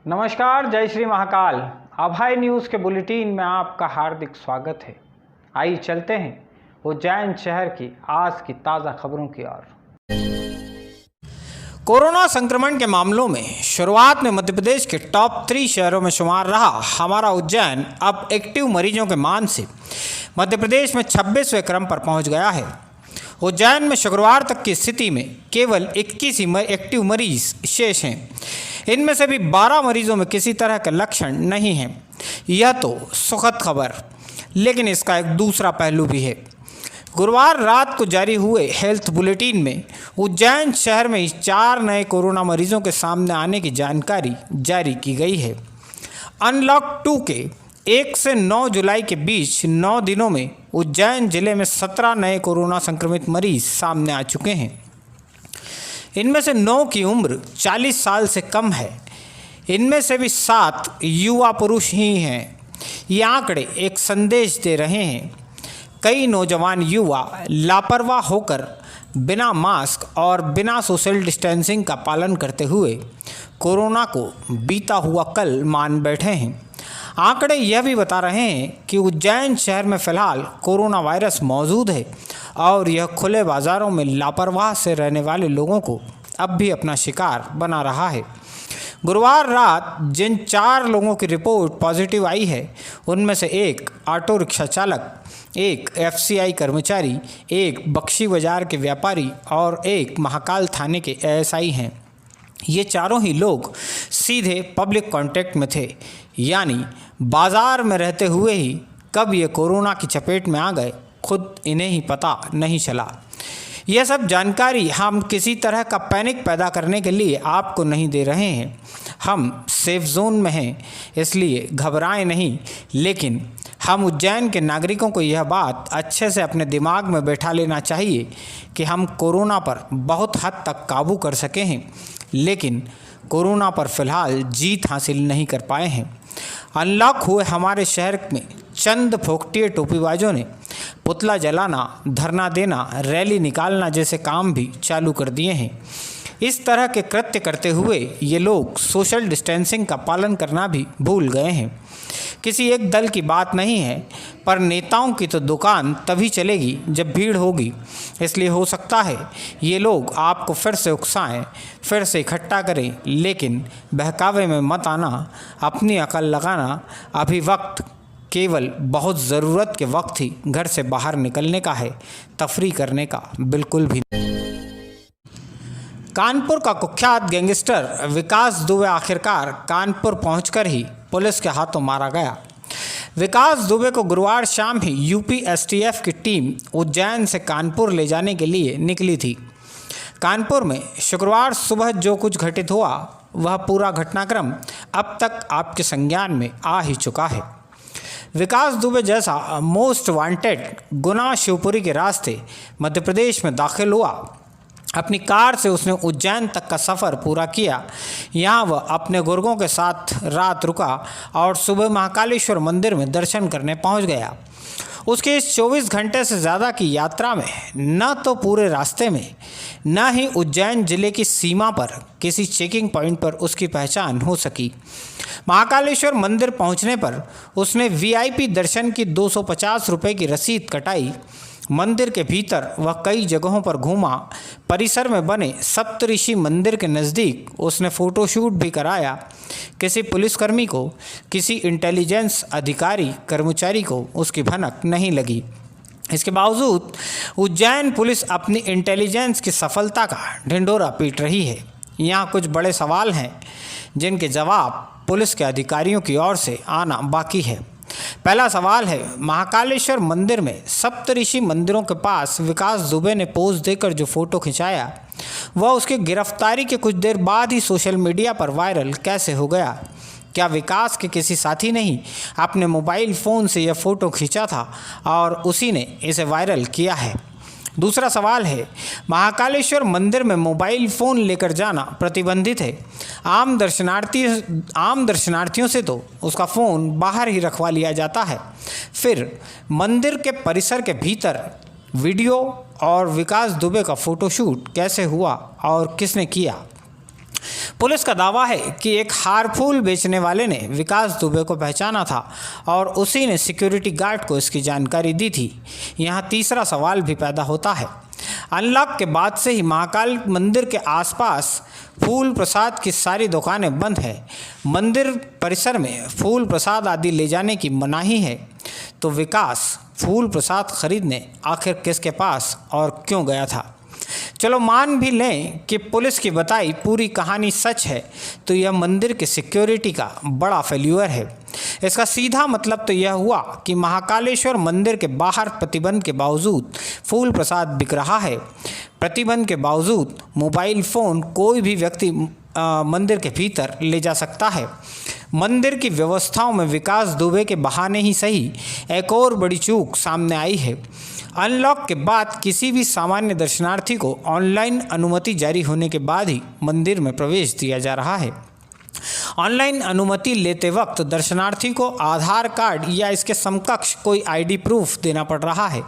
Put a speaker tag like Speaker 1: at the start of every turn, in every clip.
Speaker 1: नमस्कार, जय श्री महाकाल। अभय न्यूज़ के बुलेटिन में आपका हार्दिक स्वागत है। आइए चलते हैं उज्जैन शहर की आज की ताज़ा खबरों की ओर। कोरोना संक्रमण के मामलों में शुरुआत में मध्य प्रदेश के टॉप 3 शहरों में शुमार रहा हमारा उज्जैन अब एक्टिव मरीजों के मान से मध्य प्रदेश में 26वें क्रम पर पहुंच गया है। उज्जैन में शुक्रवार तक की स्थिति में केवल 21 ही एक्टिव मरीज शेष हैं। इनमें से भी 12 मरीजों में किसी तरह के लक्षण नहीं हैं। यह तो सुखद खबर, लेकिन इसका एक दूसरा पहलू भी है। गुरुवार रात को जारी हुए हेल्थ बुलेटिन में उज्जैन शहर में 4 नए कोरोना मरीजों के सामने आने की जानकारी जारी की गई है। अनलॉक 2 के 1 से 9 जुलाई के बीच 9 दिनों में उज्जैन जिले में 17 नए कोरोना संक्रमित मरीज सामने आ चुके हैं। इनमें से 9 की उम्र 40 साल से कम है। इनमें से भी 7 युवा पुरुष ही हैं। ये आंकड़े एक संदेश दे रहे हैं। कई नौजवान युवा लापरवाह होकर बिना मास्क और बिना सोशल डिस्टेंसिंग का पालन करते हुए कोरोना को बीता हुआ कल मान बैठे हैं। आंकड़े यह भी बता रहे हैं कि उज्जैन शहर में फ़िलहाल कोरोना वायरस मौजूद है और यह खुले बाज़ारों में लापरवाह से रहने वाले लोगों को अब भी अपना शिकार बना रहा है। गुरुवार रात जिन 4 लोगों की रिपोर्ट पॉजिटिव आई है, उनमें से एक ऑटो रिक्शा चालक, एक एफसीआई कर्मचारी, एक बख्शी बाजार के व्यापारी और एक महाकाल थाने के एएसआई हैं। ये चारों ही लोग सीधे पब्लिक कांटेक्ट में थे, यानी बाज़ार में रहते हुए ही कब ये कोरोना की चपेट में आ गए खुद इन्हें ही पता नहीं चला। यह सब जानकारी हम किसी तरह का पैनिक पैदा करने के लिए आपको नहीं दे रहे हैं। हम सेफ जोन में हैं, इसलिए घबराएं नहीं। लेकिन हम उज्जैन के नागरिकों को यह बात अच्छे से अपने दिमाग में बैठा लेना चाहिए कि हम कोरोना पर बहुत हद तक काबू कर सके हैं, लेकिन कोरोना पर फ़िलहाल जीत हासिल नहीं कर पाए हैं। अनलॉक हुए हमारे शहर में चंद फोकटिए टोपीबाजों ने पुतला जलाना, धरना देना, रैली निकालना जैसे काम भी चालू कर दिए हैं। इस तरह के कृत्य करते हुए ये लोग सोशल डिस्टेंसिंग का पालन करना भी भूल गए हैं। किसी एक दल की बात नहीं है, पर नेताओं की तो दुकान तभी चलेगी जब भीड़ होगी। इसलिए हो सकता है ये लोग आपको फिर से उकसाएं, फिर से इकट्ठा करें, लेकिन बहकावे में मत आना। अपनी अकल लगाना। अभी वक्त केवल बहुत ज़रूरत के वक्त ही घर से बाहर निकलने का है, तफरी करने का बिल्कुल भी नहीं। कानपुर का कुख्यात गैंगस्टर विकास दुबे आखिरकार कानपुर पहुंचकर ही पुलिस के हाथों मारा गया। विकास दुबे को गुरुवार शाम ही यूपी एसटीएफ की टीम उज्जैन से कानपुर ले जाने के लिए निकली थी। कानपुर में शुक्रवार सुबह जो कुछ घटित हुआ, वह पूरा घटनाक्रम अब तक आपके संज्ञान में आ ही चुका है। विकास दुबे जैसा मोस्ट वांटेड गुना शिवपुरी के रास्ते मध्य प्रदेश में दाखिल हुआ। अपनी कार से उसने उज्जैन तक का सफ़र पूरा किया। यहाँ वह अपने गुर्गों के साथ रात रुका और सुबह महाकालेश्वर मंदिर में दर्शन करने पहुँच गया। उसके इस 24 घंटे से ज़्यादा की यात्रा में न तो पूरे रास्ते में, न ही उज्जैन जिले की सीमा पर किसी चेकिंग पॉइंट पर उसकी पहचान हो सकी। महाकालेश्वर मंदिर पहुंचने पर उसने वीआईपी दर्शन की 250 रुपये की रसीद कटाई। मंदिर के भीतर वह कई जगहों पर घूमा। परिसर में बने सप्तऋषि मंदिर के नज़दीक उसने फ़ोटोशूट भी कराया। किसी पुलिसकर्मी को, किसी इंटेलिजेंस अधिकारी कर्मचारी को उसकी भनक नहीं लगी। इसके बावजूद उज्जैन पुलिस अपनी इंटेलिजेंस की सफलता का ढिंढोरा पीट रही है। यहाँ कुछ बड़े सवाल हैं जिनके जवाब पुलिस के अधिकारियों की ओर से आना बाकी है। पहला सवाल है, महाकालेश्वर मंदिर में सप्तऋषि मंदिरों के पास विकास दुबे ने पोज देकर जो फ़ोटो खिंचाया, वह उसकी गिरफ्तारी के कुछ देर बाद ही सोशल मीडिया पर वायरल कैसे हो गया? क्या विकास के किसी साथी ने ही अपने मोबाइल फ़ोन से यह फ़ोटो खींचा था और उसी ने इसे वायरल किया है? दूसरा सवाल है, महाकालेश्वर मंदिर में मोबाइल फ़ोन लेकर जाना प्रतिबंधित है। आम दर्शनार्थियों से तो उसका फ़ोन बाहर ही रखवा लिया जाता है। फिर मंदिर के परिसर के भीतर वीडियो और विकास दुबे का फ़ोटोशूट कैसे हुआ और किसने किया? पुलिस का दावा है कि एक हार फूल बेचने वाले ने विकास दुबे को पहचाना था और उसी ने सिक्योरिटी गार्ड को इसकी जानकारी दी थी। यहाँ तीसरा सवाल भी पैदा होता है। अनलॉक के बाद से ही महाकाल मंदिर के आसपास फूल प्रसाद की सारी दुकानें बंद है। मंदिर परिसर में फूल प्रसाद आदि ले जाने की मनाही है। तो विकास फूल प्रसाद खरीदने आखिर किसके पास और क्यों गया था? चलो मान भी लें कि पुलिस की बताई पूरी कहानी सच है, तो यह मंदिर के सिक्योरिटी का बड़ा फेल्यूर है। इसका सीधा मतलब तो यह हुआ कि महाकालेश्वर मंदिर के बाहर प्रतिबंध के बावजूद फूल प्रसाद बिक रहा है। प्रतिबंध के बावजूद मोबाइल फ़ोन कोई भी व्यक्ति मंदिर के भीतर ले जा सकता है। मंदिर की व्यवस्थाओं में विकास दुबे के बहाने ही सही एक और बड़ी चूक सामने आई है। अनलॉक के बाद किसी भी सामान्य दर्शनार्थी को ऑनलाइन अनुमति जारी होने के बाद ही मंदिर में प्रवेश दिया जा रहा है। ऑनलाइन अनुमति लेते वक्त दर्शनार्थी को आधार कार्ड या इसके समकक्ष कोई आईडी प्रूफ देना पड़ रहा है,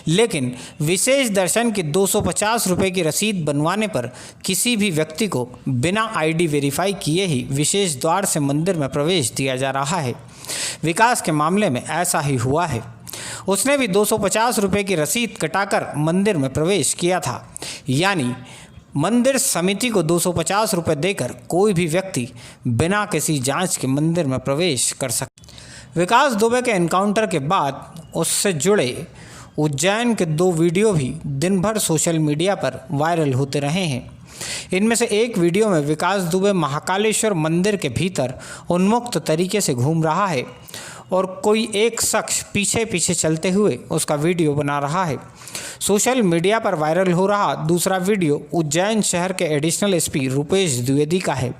Speaker 1: लेकिन विशेष दर्शन की 250 रुपये की रसीद बनवाने पर किसी भी व्यक्ति को बिना आईडी वेरीफाई किए ही विशेष द्वार से मंदिर में प्रवेश दिया जा रहा है। विकास के मामले में ऐसा ही हुआ है। उसने भी 250 रुपये की रसीद कटाकर मंदिर में प्रवेश किया था। यानी मंदिर समिति को 250 रुपये देकर कोई भी व्यक्ति बिना किसी जांच के मंदिर में प्रवेश कर सकता। विकास दुबे के एनकाउंटर के बाद उससे जुड़े उज्जैन के 2 वीडियो भी दिन भर सोशल मीडिया पर वायरल होते रहे हैं। इनमें से एक वीडियो में विकास दुबे महाकालेश्वर मंदिर के भीतर उन्मुक्त तरीके से घूम रहा है और कोई एक शख्स पीछे पीछे चलते हुए उसका वीडियो बना रहा है। सोशल मीडिया पर वायरल हो रहा दूसरा वीडियो उज्जैन शहर के एडिशनल एसपी रुपेश द्विवेदी का है।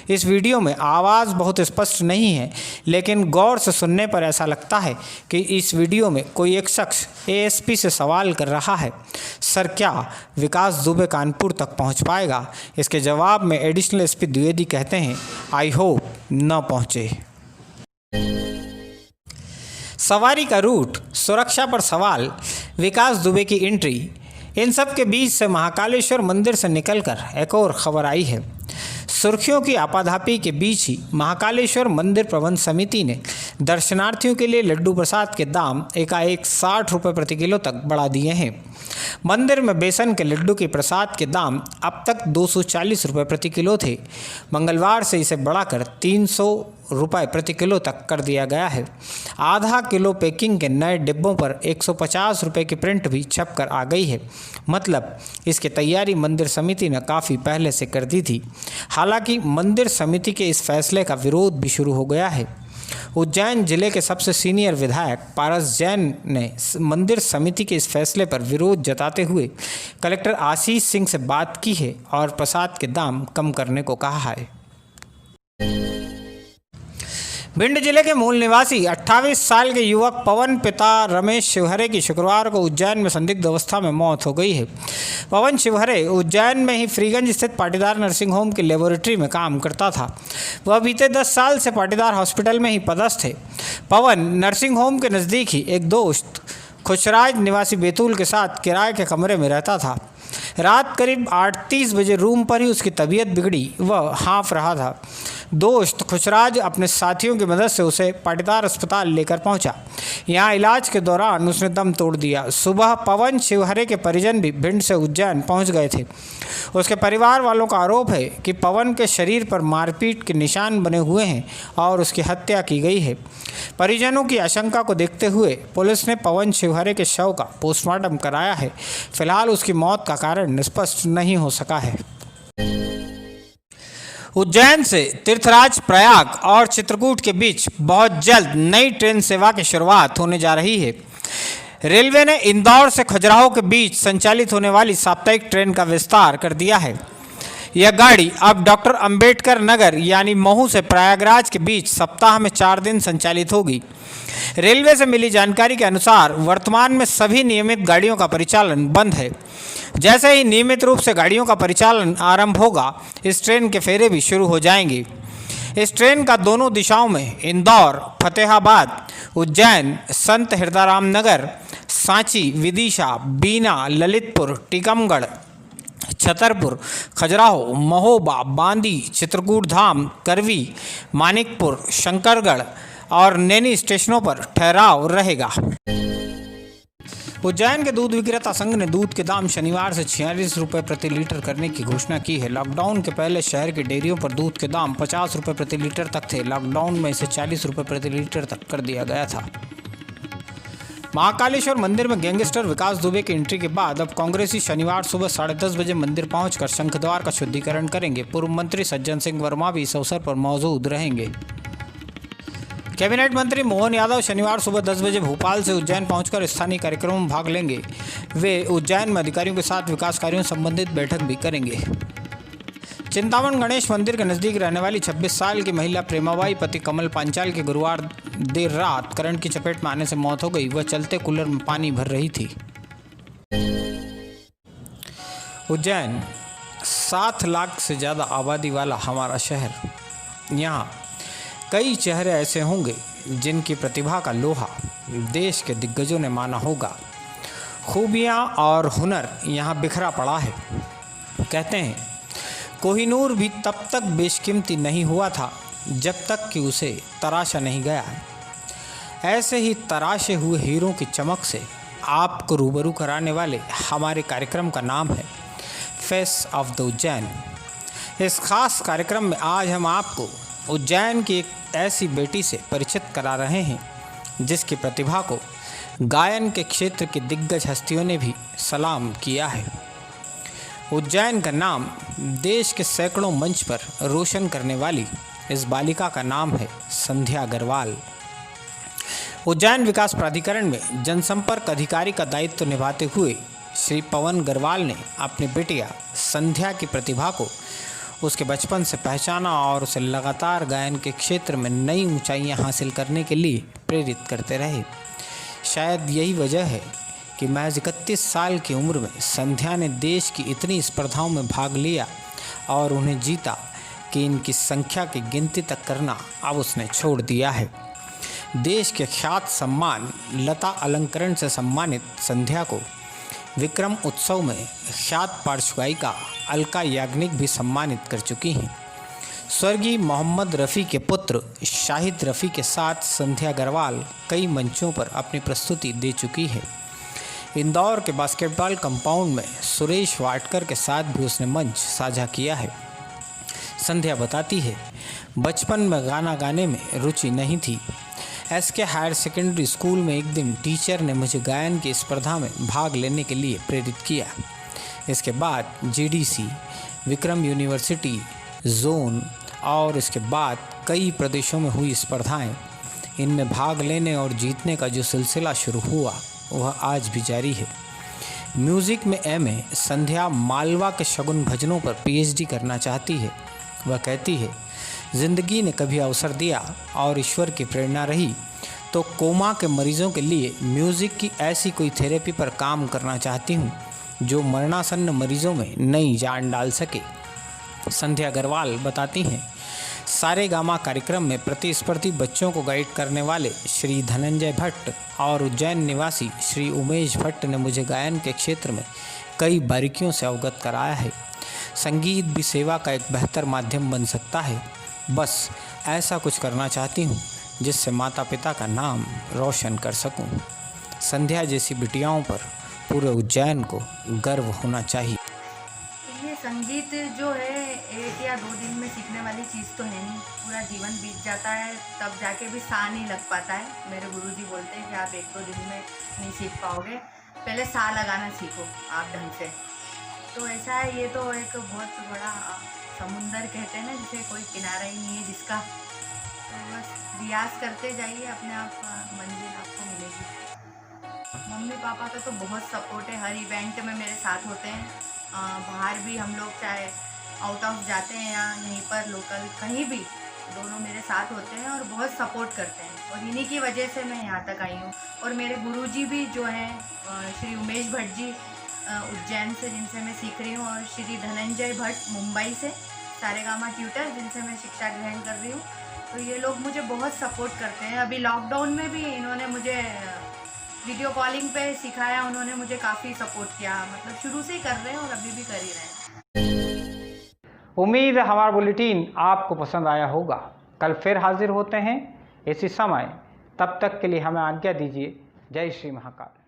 Speaker 1: इस वीडियो में आवाज़ बहुत स्पष्ट नहीं है, लेकिन गौर से सुनने पर ऐसा लगता है कि इस वीडियो में कोई एक शख्स एएसपी से सवाल कर रहा है, सर क्या विकास दुबे कानपुर तक पहुंच पाएगा? इसके जवाब में एडिशनल एसपी द्विवेदी कहते हैं, आई होप न पहुंचे। सवारी का रूट, सुरक्षा पर सवाल, विकास दुबे की एंट्री, इन सब के बीच से महाकालेश्वर मंदिर से निकलकर एक और खबर आई है। सुर्खियों की आपाधापी के बीच ही महाकालेश्वर मंदिर प्रबंध समिति ने दर्शनार्थियों के लिए लड्डू प्रसाद के दाम एकाएक 60 रुपये प्रति किलो तक बढ़ा दिए हैं। मंदिर में बेसन के लड्डू के प्रसाद के दाम अब तक 240 रुपये प्रति किलो थे। मंगलवार से इसे बढ़ाकर 300 रुपये प्रति किलो तक कर दिया गया है। आधा किलो पैकिंग के नए डिब्बों पर 150 रुपये की प्रिंट भी छप कर आ गई है। मतलब इसकी तैयारी मंदिर समिति ने काफ़ी पहले से कर दी थी। हालांकि मंदिर समिति के इस फैसले का विरोध भी शुरू हो गया है। उज्जैन जिले के सबसे सीनियर विधायक पारस जैन ने मंदिर समिति के इस फैसले पर विरोध जताते हुए कलेक्टर आशीष सिंह से बात की है और प्रसाद के दाम कम करने को कहा है। भिंड जिले के मूल निवासी 28 साल के युवक पवन पिता रमेश शिवहरे की शुक्रवार को उज्जैन में संदिग्ध अवस्था में मौत हो गई है। पवन शिवहरे उज्जैन में ही फ्रीगंज स्थित पाटीदार नर्सिंग होम की लेबोरेटरी में काम करता था। वह बीते 10 साल से पाटीदार हॉस्पिटल में ही पदस्थ थे। पवन नर्सिंग होम के नज़दीक ही एक दोस्त खुशराज निवासी बैतूल के साथ किराए के कमरे में रहता था। रात करीब 8:30 बजे रूम पर ही उसकी तबीयत बिगड़ी, वह हाँफ रहा था। दोस्त खुशराज अपने साथियों की मदद से उसे पाटीदार अस्पताल लेकर पहुंचा। यहां इलाज के दौरान उसने दम तोड़ दिया। सुबह पवन शिवहरे के परिजन भी भिंड से उज्जैन पहुंच गए थे। उसके परिवार वालों का आरोप है कि पवन के शरीर पर मारपीट के निशान बने हुए हैं और उसकी हत्या की गई है। परिजनों की आशंका को देखते हुए पुलिस ने पवन शिवहरे के शव का पोस्टमार्टम कराया है। फिलहाल उसकी मौत का कारण स्पष्ट नहीं हो सका है। उज्जैन से तीर्थराज प्रयाग और चित्रकूट के बीच बहुत जल्द नई ट्रेन सेवा की शुरुआत होने जा रही है। रेलवे ने इंदौर से खजुराहो के बीच संचालित होने वाली साप्ताहिक ट्रेन का विस्तार कर दिया है। यह गाड़ी अब डॉक्टर अंबेडकर नगर यानी महू से प्रयागराज के बीच सप्ताह में 4 दिन संचालित होगी। रेलवे से मिली जानकारी के अनुसार वर्तमान में सभी नियमित गाड़ियों का परिचालन बंद है। जैसे ही नियमित रूप से गाड़ियों का परिचालन आरंभ होगा, इस ट्रेन के फेरे भी शुरू हो जाएंगे। इस ट्रेन का दोनों दिशाओं में इंदौर, फतेहाबाद, उज्जैन, संत हिरदाराम नगर, सांची, विदिशा, बीना, ललितपुर, टीकमगढ़, छतरपुर, खजुराहो, महोबा, बांदी, चित्रकूट धाम, करवी, मानिकपुर, शंकरगढ़ और नैनी स्टेशनों पर ठहराव रहेगा। उज्जैन के दूध विक्रेता संघ ने दूध के दाम शनिवार से 46 रुपये प्रति लीटर करने की घोषणा की है। लॉकडाउन के पहले शहर के डेयरियों पर दूध के दाम 50 रुपये प्रति लीटर तक थे। लॉकडाउन में इसे 40 रुपये प्रति लीटर तक कर दिया गया था। महाकालेश्वर मंदिर में गैंगस्टर विकास दुबे की एंट्री के बाद अब कांग्रेसी शनिवार सुबह 10:30 बजे मंदिर पहुंचकर शंखद्वार का शुद्धिकरण करेंगे। पूर्व मंत्री सज्जन सिंह वर्मा भी इस अवसर पर मौजूद रहेंगे। कैबिनेट मंत्री मोहन यादव शनिवार सुबह 10 बजे भोपाल से उज्जैन पहुंचकर स्थानीय कार्यक्रमों में भाग लेंगे। वे उज्जैन में अधिकारियों के साथ विकास कार्यों से संबंधित बैठक भी करेंगे। चिंतामण गणेश मंदिर के नजदीक रहने वाली 26 साल की महिला प्रेमाबाई पति कमल पांचाल की गुरुवार देर रात करंट की चपेट में आने से मौत हो गई। वह चलते कूलर में पानी भर रही थी। उज्जैन 7 लाख से ज़्यादा आबादी वाला हमारा शहर। यहाँ कई चेहरे ऐसे होंगे जिनकी प्रतिभा का लोहा देश के दिग्गजों ने माना होगा। खूबियाँ और हुनर यहाँ बिखरा पड़ा है। कहते हैं कोहिनूर भी तब तक बेशकीमती नहीं हुआ था जब तक कि उसे तराशा नहीं गया। ऐसे ही तराशे हुए हीरों की चमक से आपको रूबरू कराने वाले हमारे कार्यक्रम का नाम है फेस ऑफ द उज्जैन। इस खास कार्यक्रम में आज हम आपको उज्जैन की एक ऐसी बेटी से परिचित करा रहे हैं जिसकी प्रतिभा को गायन के क्षेत्र की दिग्गज हस्तियों ने भी सलाम किया है। उज्जैन का नाम देश के सैकड़ों मंच पर रोशन करने वाली इस बालिका का नाम है संध्या अग्रवाल। उज्जैन विकास प्राधिकरण में जनसंपर्क अधिकारी का दायित्व निभाते हुए श्री पवन अग्रवाल ने अपनी बेटिया संध्या की प्रतिभा को उसके बचपन से पहचाना और उसे लगातार गायन के क्षेत्र में नई ऊंचाइयां हासिल करने के लिए प्रेरित करते रहे। शायद यही वजह है कि महज 31 साल की उम्र में संध्या ने देश की इतनी स्पर्धाओं में भाग लिया और उन्हें जीता कि इनकी संख्या की गिनती तक करना अब उसने छोड़ दिया है। देश के ख्यात सम्मान लता अलंकरण से सम्मानित संध्या को विक्रम उत्सव में ख्यात पार्श्व गायिका अलका याग्निक भी सम्मानित कर चुकी हैं। स्वर्गीय मोहम्मद रफ़ी के पुत्र शाहिद रफ़ी के साथ संध्या अग्रवाल कई मंचों पर अपनी प्रस्तुति दे चुकी है। इंदौर के बास्केटबॉल कंपाउंड में सुरेश वाडकर के साथ भी उसने मंच साझा किया है। संध्या बताती है बचपन में गाना गाने में रुचि नहीं थी। SK हायर सेकेंडरी स्कूल में एक दिन टीचर ने मुझे गायन की स्पर्धा में भाग लेने के लिए प्रेरित किया। इसके बाद GDC, विक्रम यूनिवर्सिटी, जोन और इसके बाद कई प्रदेशों में हुई स्पर्धाएं, इनमें भाग लेने और जीतने का जो सिलसिला शुरू हुआ वह आज भी जारी है। म्यूज़िक में MA संध्या मालवा के शगुन भजनों पर PhD करना चाहती है। वह कहती है ज़िंदगी ने कभी अवसर दिया और ईश्वर की प्रेरणा रही तो कोमा के मरीजों के लिए म्यूज़िक की ऐसी कोई थेरेपी पर काम करना चाहती हूँ जो मरणासन्न मरीजों में नई जान डाल सके। संध्या अग्रवाल बताती हैं सारेगामा कार्यक्रम में प्रतिस्पर्धी बच्चों को गाइड करने वाले श्री धनंजय भट्ट और उज्जैन निवासी श्री उमेश भट्ट ने मुझे गायन के क्षेत्र में कई बारीकियों से अवगत कराया है। संगीत भी सेवा का एक बेहतर माध्यम बन सकता है। बस ऐसा कुछ करना चाहती हूँ जिससे माता पिता का नाम रोशन कर सकूँ। संध्या जैसी बिटियाओं पर पूरे उज्जैन को गर्व होना चाहिए।
Speaker 2: ये संगीत जो है 1 या 2 दिन में सीखने वाली चीज़ तो है नहीं, पूरा जीवन बीत जाता है तब जाके भी सा नहीं लग पाता है। मेरे गुरुजी बोलते हैं कि आप 1-2 दिन में नहीं सीख पाओगे, पहले सा लगाना सीखो आप ढंग से। तो ऐसा है, ये तो एक बहुत बड़ा समुंदर कहते हैं ना, जिसे कोई किनारा ही नहीं है जिसका। तो बस रियाज करते जाइए, अपने आप मंजिल आपको मिलेगी। मम्मी पापा का तो बहुत सपोर्ट है, हर इवेंट में मेरे साथ होते हैं। बाहर भी हम लोग चाहे आउट ऑफ जाते हैं या यहीं पर लोकल कहीं भी, दोनों मेरे साथ होते हैं और बहुत सपोर्ट करते हैं। और इन्हीं की वजह से मैं यहाँ तक आई हूँ। और मेरे गुरुजी भी जो हैं श्री उमेश भट्ट जी उज्जैन से, जिनसे मैं सीख रही हूँ, और श्री धनंजय भट्ट मुंबई से सारेगामा ट्यूटर, जिनसे मैं शिक्षा ग्रहण कर रही हूँ। तो ये लोग मुझे बहुत सपोर्ट करते हैं। अभी लॉकडाउन में भी इन्होंने मुझे वीडियो कॉलिंग पे सिखाया उन्होंने, मुझे काफ़ी सपोर्ट किया, मतलब शुरू से ही कर रहे हैं और अभी भी कर ही रहे हैं।
Speaker 1: उम्मीद है हमारा बुलेटिन आपको पसंद आया होगा। कल फिर हाजिर होते हैं इसी समय, तब तक के लिए हमें आज्ञा दीजिए। जय श्री महाकाल।